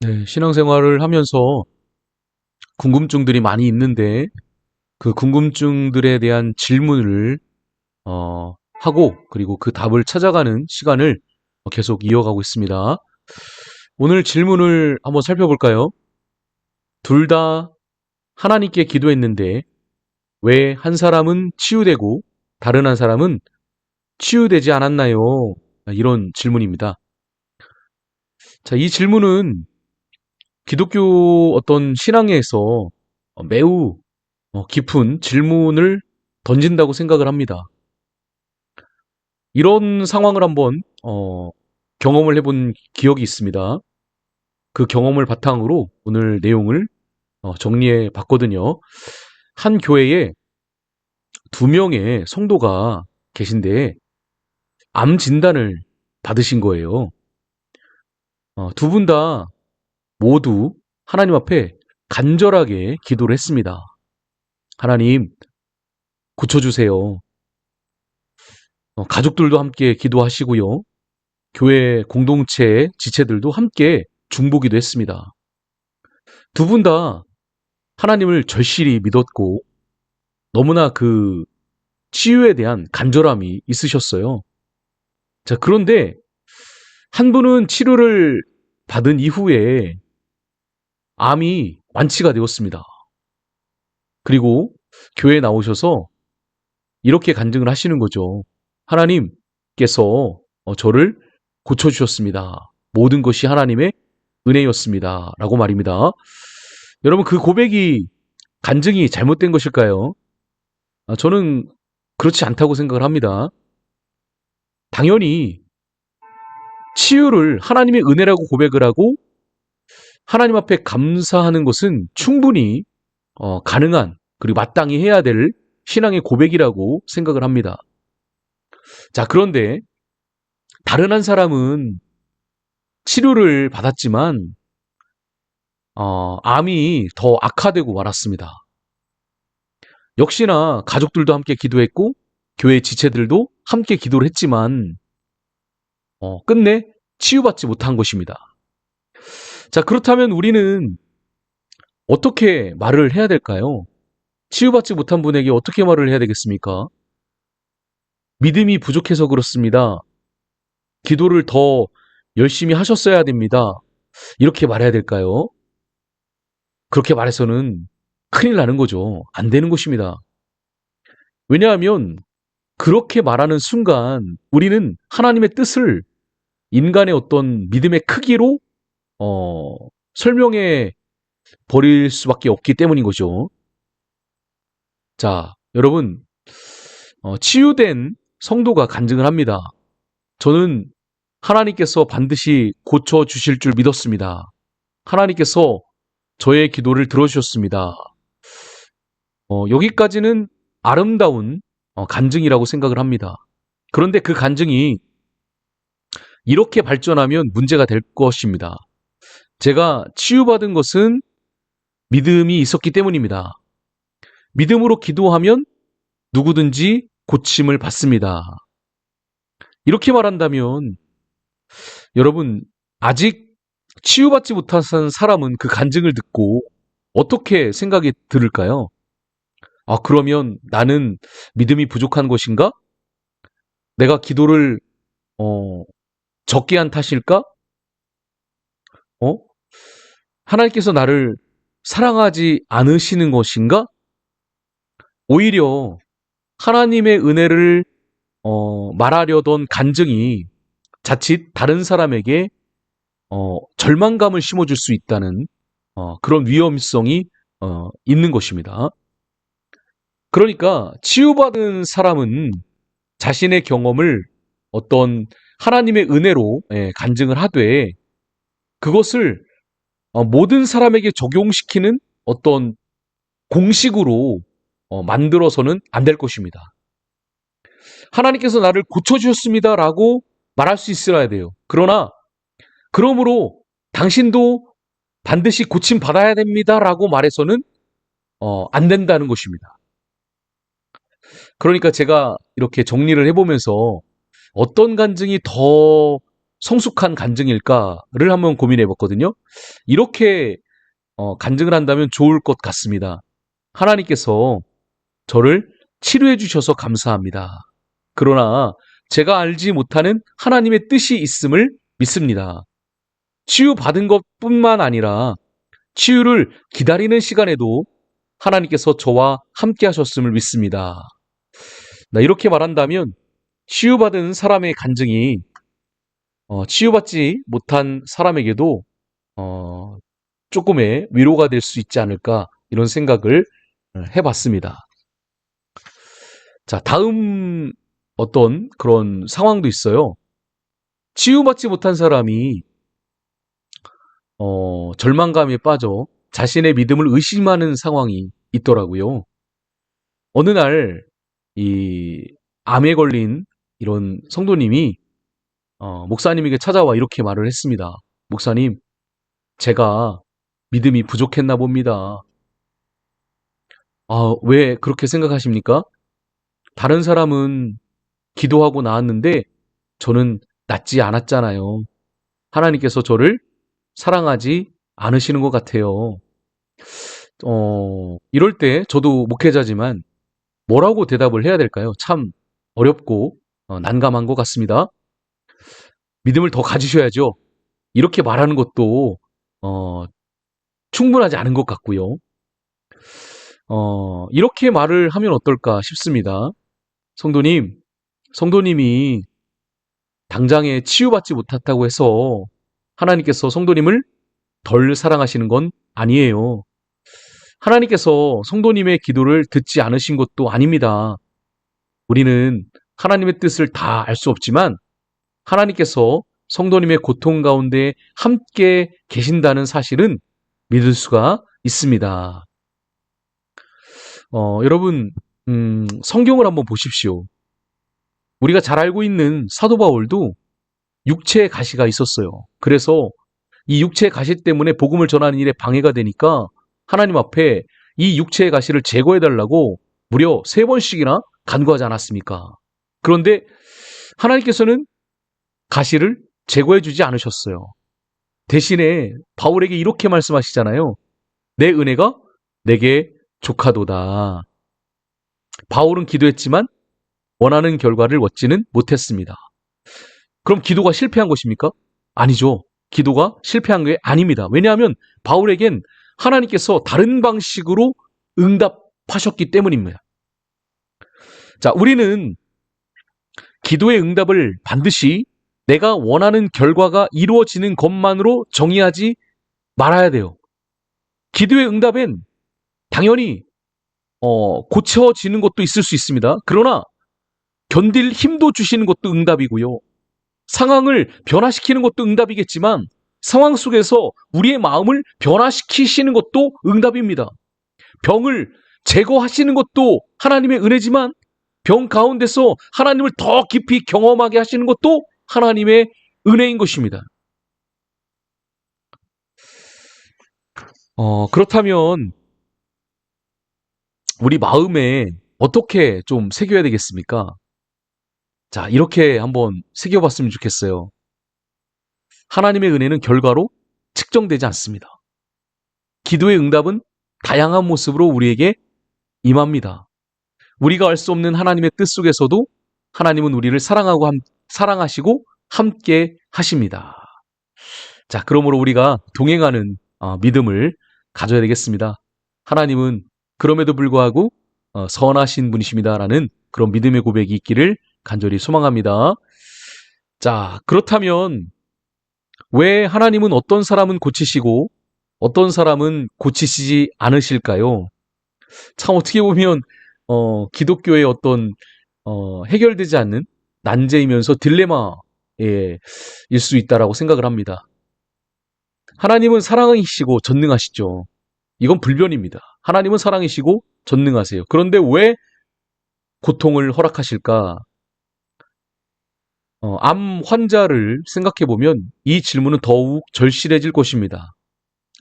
네, 신앙생활을 하면서 궁금증들이 많이 있는데 그 궁금증들에 대한 질문을 하고 그리고 그 답을 찾아가는 시간을 계속 이어가고 있습니다. 오늘 질문을 한번 살펴볼까요? 둘 다 하나님께 기도했는데 왜 한 사람은 치유되고 다른 한 사람은 치유되지 않았나요? 이런 질문입니다. 자, 이 질문은 기독교 어떤 신앙에서 매우 깊은 질문을 던진다고 생각을 합니다. 이런 상황을 한번 경험을 해본 기억이 있습니다. 그 경험을 바탕으로 오늘 내용을 정리해 봤거든요. 한 교회에 두 명의 성도가 계신데 암 진단을 받으신 거예요. 두 분 다 모두 하나님 앞에 간절하게 기도를 했습니다. 하나님, 고쳐주세요. 가족들도 함께 기도하시고요. 교회 공동체 지체들도 함께 중보기도 했습니다. 두 분 다 하나님을 절실히 믿었고 너무나 그 치유에 대한 간절함이 있으셨어요. 자, 그런데 한 분은 치료를 받은 이후에 암이 완치가 되었습니다. 그리고 교회에 나오셔서 이렇게 간증을 하시는 거죠. 하나님께서 저를 고쳐주셨습니다. 모든 것이 하나님의 은혜였습니다. 라고 말입니다. 여러분, 그 고백이 간증이 잘못된 것일까요? 저는 그렇지 않다고 생각을 합니다. 당연히 치유를 하나님의 은혜라고 고백을 하고 하나님 앞에 감사하는 것은 충분히 가능한 그리고 마땅히 해야 될 신앙의 고백이라고 생각을 합니다. 자, 그런데 다른 한 사람은 치료를 받았지만 암이 더 악화되고 말았습니다. 역시나 가족들도 함께 기도했고 교회 지체들도 함께 기도를 했지만 끝내 치유받지 못한 것입니다. 자, 그렇다면 우리는 어떻게 말을 해야 될까요? 치유받지 못한 분에게 어떻게 말을 해야 되겠습니까? 믿음이 부족해서 그렇습니다. 기도를 더 열심히 하셨어야 됩니다. 이렇게 말해야 될까요? 그렇게 말해서는 큰일 나는 거죠. 안 되는 것입니다. 왜냐하면 그렇게 말하는 순간 우리는 하나님의 뜻을 인간의 어떤 믿음의 크기로 설명해 버릴 수밖에 없기 때문인 거죠. 자, 여러분, 치유된 성도가 간증을 합니다. 저는 하나님께서 반드시 고쳐주실 줄 믿었습니다. 하나님께서 저의 기도를 들어주셨습니다. 여기까지는 아름다운 간증이라고 생각을 합니다. 그런데 그 간증이 이렇게 발전하면 문제가 될 것입니다. 제가 치유받은 것은 믿음이 있었기 때문입니다. 믿음으로 기도하면 누구든지 고침을 받습니다. 이렇게 말한다면 여러분, 아직 치유받지 못한 사람은 그 간증을 듣고 어떻게 생각이 들을까요? 그러면 나는 믿음이 부족한 것인가? 내가 기도를 어, 적게 한 탓일까? 어? 하나님께서 나를 사랑하지 않으시는 것인가? 오히려 하나님의 은혜를 말하려던 간증이 자칫 다른 사람에게 절망감을 심어줄 수 있다는 그런 위험성이 있는 것입니다. 그러니까 치유받은 사람은 자신의 경험을 어떤 하나님의 은혜로 간증을 하되 그것을 모든 사람에게 적용시키는 어떤 공식으로 만들어서는 안 될 것입니다. 하나님께서 나를 고쳐주셨습니다라고 말할 수 있어야 돼요. 그러나 그러므로 당신도 반드시 고침 받아야 됩니다라고 말해서는 안 된다는 것입니다. 그러니까 제가 이렇게 정리를 해보면서 어떤 간증이 더 성숙한 간증일까를 한번 고민해 봤거든요. 이렇게 간증을 한다면 좋을 것 같습니다. 하나님께서 저를 치료해 주셔서 감사합니다. 그러나 제가 알지 못하는 하나님의 뜻이 있음을 믿습니다. 치유받은 것뿐만 아니라 치유를 기다리는 시간에도 하나님께서 저와 함께 하셨음을 믿습니다. 이렇게 말한다면 치유받은 사람의 간증이 치유받지 못한 사람에게도 어, 조금의 위로가 될 수 있지 않을까 이런 생각을 해봤습니다. 자, 다음 어떤 그런 상황도 있어요. 치유받지 못한 사람이 절망감에 빠져 자신의 믿음을 의심하는 상황이 있더라고요. 어느 날 이 암에 걸린 이런 성도님이 목사님에게 찾아와 이렇게 말을 했습니다. 목사님, 제가 믿음이 부족했나 봅니다. 왜 그렇게 생각하십니까? 다른 사람은 기도하고 나았는데 저는 낫지 않았잖아요. 하나님께서 저를 사랑하지 않으시는 것 같아요. 이럴 때 저도 목회자지만 뭐라고 대답을 해야 될까요? 참 어렵고 난감한 것 같습니다. 믿음을 더 가지셔야죠. 이렇게 말하는 것도 어, 충분하지 않은 것 같고요. 이렇게 말을 하면 어떨까 싶습니다. 성도님이 당장에 치유받지 못했다고 해서 하나님께서 성도님을 덜 사랑하시는 건 아니에요. 하나님께서 성도님의 기도를 듣지 않으신 것도 아닙니다. 우리는 하나님의 뜻을 다 알 수 없지만 하나님께서 성도님의 고통 가운데 함께 계신다는 사실은 믿을 수가 있습니다. 여러분, 성경을 한번 보십시오. 우리가 잘 알고 있는 사도 바울도 육체의 가시가 있었어요. 그래서 이 육체의 가시 때문에 복음을 전하는 일에 방해가 되니까 하나님 앞에 이 육체의 가시를 제거해달라고 무려 3번씩이나 간구하지 않았습니까? 그런데 하나님께서는 가시를 제거해주지 않으셨어요. 대신에 바울에게 이렇게 말씀하시잖아요. 내 은혜가 내게 족하도다. 바울은 기도했지만 원하는 결과를 얻지는 못했습니다. 그럼 기도가 실패한 것입니까? 아니죠. 기도가 실패한 게 아닙니다. 왜냐하면 바울에겐 하나님께서 다른 방식으로 응답하셨기 때문입니다. 자, 우리는 기도의 응답을 반드시 내가 원하는 결과가 이루어지는 것만으로 정의하지 말아야 돼요. 기도의 응답엔 당연히 고쳐지는 것도 있을 수 있습니다. 그러나 견딜 힘도 주시는 것도 응답이고요. 상황을 변화시키는 것도 응답이겠지만 상황 속에서 우리의 마음을 변화시키시는 것도 응답입니다. 병을 제거하시는 것도 하나님의 은혜지만 병 가운데서 하나님을 더 깊이 경험하게 하시는 것도 하나님의 은혜인 것입니다. 그렇다면 우리 마음에 어떻게 좀 새겨야 되겠습니까? 자, 이렇게 한번 새겨봤으면 좋겠어요. 하나님의 은혜는 결과로 측정되지 않습니다. 기도의 응답은 다양한 모습으로 우리에게 임합니다. 우리가 알 수 없는 하나님의 뜻 속에서도 하나님은 우리를 사랑하시고 함께 하십니다. 자, 그러므로 우리가 동행하는 믿음을 가져야 되겠습니다. 하나님은 그럼에도 불구하고 선하신 분이십니다라는 그런 믿음의 고백이 있기를 간절히 소망합니다. 자, 그렇다면 왜 하나님은 어떤 사람은 고치시고 어떤 사람은 고치시지 않으실까요? 참 어떻게 보면 기독교의 어떤 해결되지 않는 난제이면서 딜레마일 수 있다라고 생각을 합니다. 하나님은 사랑이시고 전능하시죠. 이건 불변입니다. 하나님은 사랑이시고 전능하세요. 그런데 왜 고통을 허락하실까? 암 환자를 생각해보면 이 질문은 더욱 절실해질 것입니다.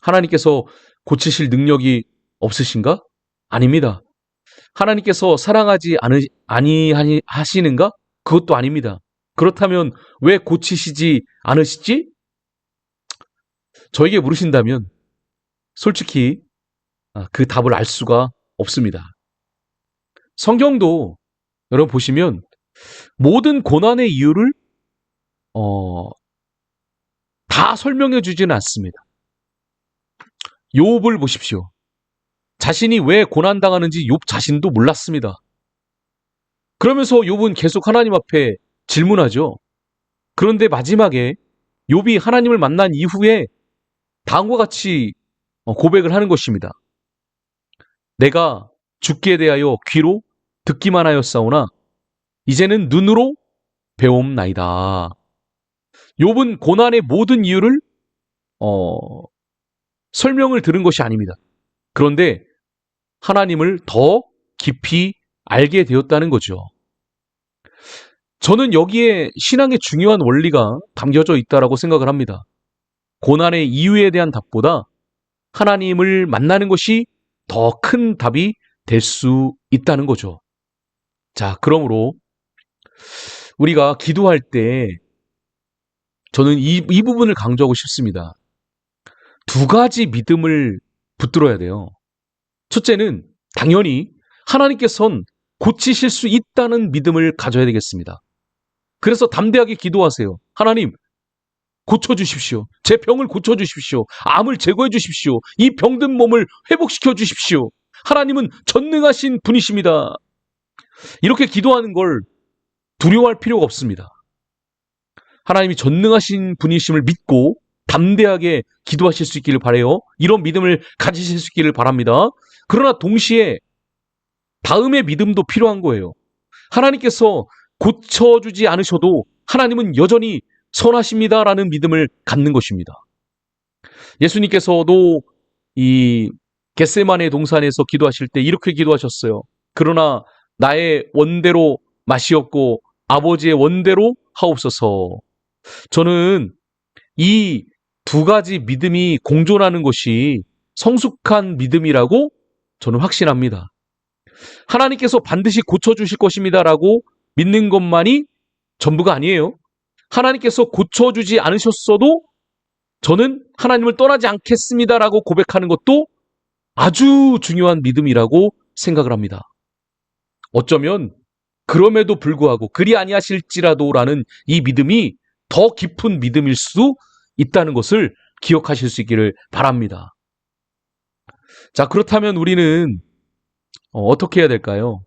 하나님께서 고치실 능력이 없으신가? 아닙니다. 하나님께서 사랑하지 아니하시는가? 그것도 아닙니다. 그렇다면 왜 고치시지 않으시지? 저에게 물으신다면 솔직히 그 답을 알 수가 없습니다. 성경도 여러분 보시면 모든 고난의 이유를 어, 다 설명해 주지는 않습니다. 욥을 보십시오. 자신이 왜 고난당하는지 욥 자신도 몰랐습니다. 그러면서 욥은 계속 하나님 앞에 질문하죠. 그런데 마지막에 욥이 하나님을 만난 이후에 다음과 같이 고백을 하는 것입니다. 내가 죽기에 대하여 귀로 듣기만 하였사오나 이제는 눈으로 배움나이다. 욥은 고난의 모든 이유를 설명을 들은 것이 아닙니다. 그런데 하나님을 더 깊이 알게 되었다는 거죠. 저는 여기에 신앙의 중요한 원리가 담겨져 있다고 생각을 합니다. 고난의 이유에 대한 답보다 하나님을 만나는 것이 더 큰 답이 될 수 있다는 거죠. 자, 그러므로 우리가 기도할 때 저는 이 부분을 강조하고 싶습니다. 두 가지 믿음을 붙들어야 돼요. 첫째는 당연히 하나님께서는 고치실 수 있다는 믿음을 가져야 되겠습니다. 그래서 담대하게 기도하세요. 하나님, 고쳐주십시오. 제 병을 고쳐주십시오. 암을 제거해 주십시오. 이 병든 몸을 회복시켜 주십시오. 하나님은 전능하신 분이십니다. 이렇게 기도하는 걸 두려워할 필요가 없습니다. 하나님이 전능하신 분이심을 믿고 담대하게 기도하실 수 있기를 바라요. 이런 믿음을 가지실 수 있기를 바랍니다. 그러나 동시에 다음의 믿음도 필요한 거예요. 하나님께서 고쳐주지 않으셔도 하나님은 여전히 선하십니다라는 믿음을 갖는 것입니다. 예수님께서도 이 겟세마네 동산에서 기도하실 때 이렇게 기도하셨어요. 그러나 나의 원대로 마시옵고 아버지의 원대로 하옵소서. 저는 이 두 가지 믿음이 공존하는 것이 성숙한 믿음이라고 저는 확신합니다. 하나님께서 반드시 고쳐주실 것입니다라고 믿는 것만이 전부가 아니에요. 하나님께서 고쳐주지 않으셨어도 저는 하나님을 떠나지 않겠습니다라고 고백하는 것도 아주 중요한 믿음이라고 생각을 합니다. 어쩌면 그럼에도 불구하고 그리 아니하실지라도라는 이 믿음이 더 깊은 믿음일 수 있다는 것을 기억하실 수 있기를 바랍니다. 자, 그렇다면 우리는 어떻게 해야 될까요?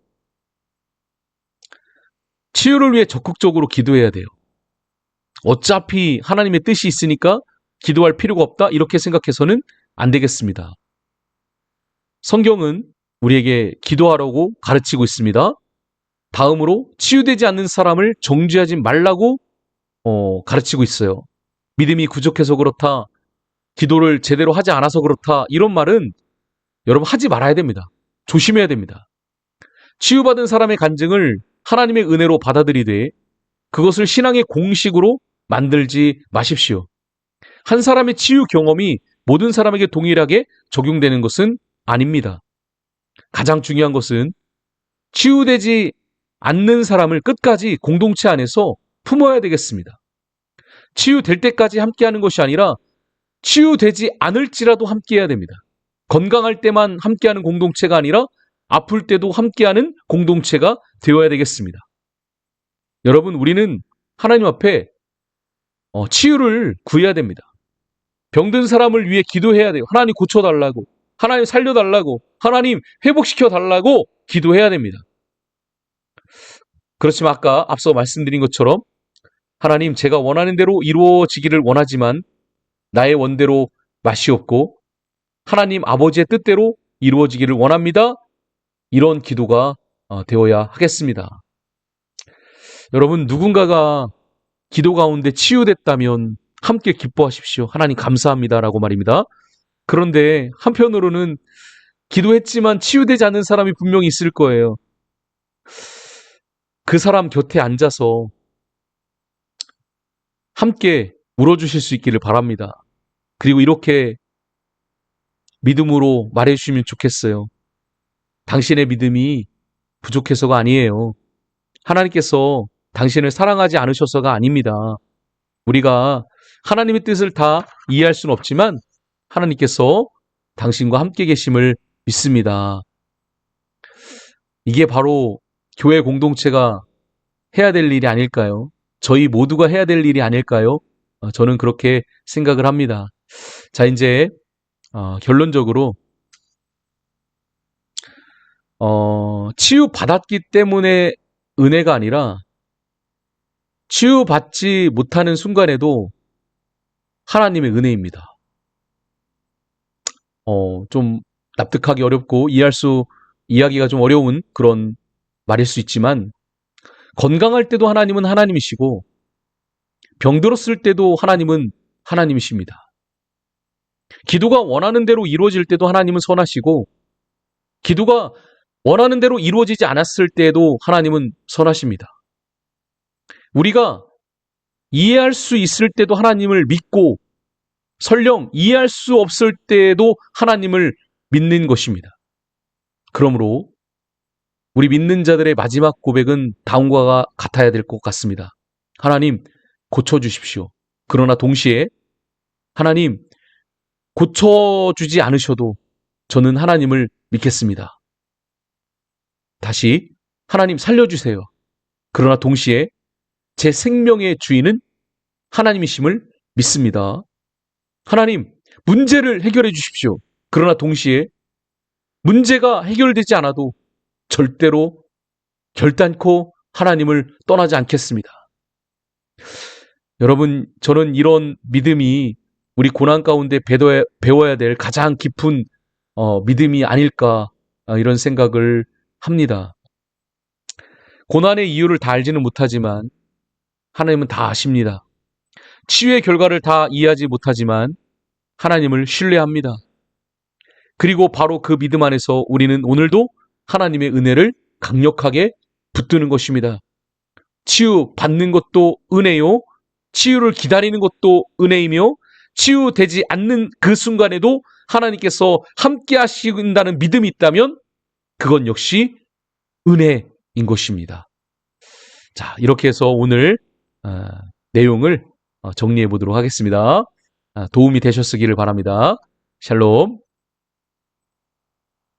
치유를 위해 적극적으로 기도해야 돼요. 어차피 하나님의 뜻이 있으니까 기도할 필요가 없다 이렇게 생각해서는 안 되겠습니다. 성경은 우리에게 기도하라고 가르치고 있습니다. 다음으로 치유되지 않는 사람을 정죄하지 말라고 가르치고 있어요. 믿음이 부족해서 그렇다, 기도를 제대로 하지 않아서 그렇다 이런 말은 여러분 하지 말아야 됩니다. 조심해야 됩니다. 치유받은 사람의 간증을 하나님의 은혜로 받아들이되 그것을 신앙의 공식으로 만들지 마십시오. 한 사람의 치유 경험이 모든 사람에게 동일하게 적용되는 것은 아닙니다. 가장 중요한 것은 치유되지 않는 사람을 끝까지 공동체 안에서 품어야 되겠습니다. 치유될 때까지 함께하는 것이 아니라 치유되지 않을지라도 함께해야 됩니다. 건강할 때만 함께하는 공동체가 아니라 아플 때도 함께하는 공동체가 되어야 되겠습니다. 여러분, 우리는 하나님 앞에 치유를 구해야 됩니다. 병든 사람을 위해 기도해야 돼요. 하나님 고쳐달라고, 하나님 살려달라고, 하나님 회복시켜달라고 기도해야 됩니다. 그렇지만 아까 앞서 말씀드린 것처럼 하나님, 제가 원하는 대로 이루어지기를 원하지만 나의 원대로 마시옵고 하나님 아버지의 뜻대로 이루어지기를 원합니다. 이런 기도가 되어야 하겠습니다. 여러분, 누군가가 기도 가운데 치유됐다면 함께 기뻐하십시오. 하나님 감사합니다라고 말입니다. 그런데 한편으로는 기도했지만 치유되지 않는 사람이 분명히 있을 거예요. 그 사람 곁에 앉아서 함께 울어주실 수 있기를 바랍니다. 그리고 이렇게 믿음으로 말해주시면 좋겠어요. 당신의 믿음이 부족해서가 아니에요. 하나님께서 당신을 사랑하지 않으셔서가 아닙니다. 우리가 하나님의 뜻을 다 이해할 수는 없지만 하나님께서 당신과 함께 계심을 믿습니다. 이게 바로 교회 공동체가 해야 될 일이 아닐까요? 저희 모두가 해야 될 일이 아닐까요? 저는 그렇게 생각을 합니다. 자, 이제 결론적으로 치유받았기 때문에 은혜가 아니라 치유받지 못하는 순간에도 하나님의 은혜입니다. 좀 납득하기 어렵고 이해하기가 좀 어려운 그런 말일 수 있지만 건강할 때도 하나님은 하나님이시고 병들었을 때도 하나님은 하나님이십니다. 기도가 원하는 대로 이루어질 때도 하나님은 선하시고 기도가 원하는 대로 이루어지지 않았을 때에도 하나님은 선하십니다. 우리가 이해할 수 있을 때도 하나님을 믿고 설령 이해할 수 없을 때에도 하나님을 믿는 것입니다. 그러므로 우리 믿는 자들의 마지막 고백은 다음과 같아야 될 것 같습니다. 하나님, 고쳐주십시오. 그러나 동시에 하나님, 고쳐주지 않으셔도 저는 하나님을 믿겠습니다. 다시 하나님 살려주세요. 그러나 동시에 제 생명의 주인은 하나님이심을 믿습니다. 하나님, 문제를 해결해 주십시오. 그러나 동시에 문제가 해결되지 않아도 절대로 결단코 하나님을 떠나지 않겠습니다. 여러분, 저는 이런 믿음이 우리 고난 가운데 배워야 될 가장 깊은 믿음이 아닐까 이런 생각을 합니다. 고난의 이유를 다 알지는 못하지만 하나님은 다 아십니다. 치유의 결과를 다 이해하지 못하지만 하나님을 신뢰합니다. 그리고 바로 그 믿음 안에서 우리는 오늘도 하나님의 은혜를 강력하게 붙드는 것입니다. 치유받는 것도 은혜요. 치유를 기다리는 것도 은혜이며 치유되지 않는 그 순간에도 하나님께서 함께 하신다는 믿음이 있다면 그건 역시 은혜인 것입니다. 자, 이렇게 해서 오늘 내용을 정리해 보도록 하겠습니다. 도움이 되셨기를 바랍니다. 샬롬.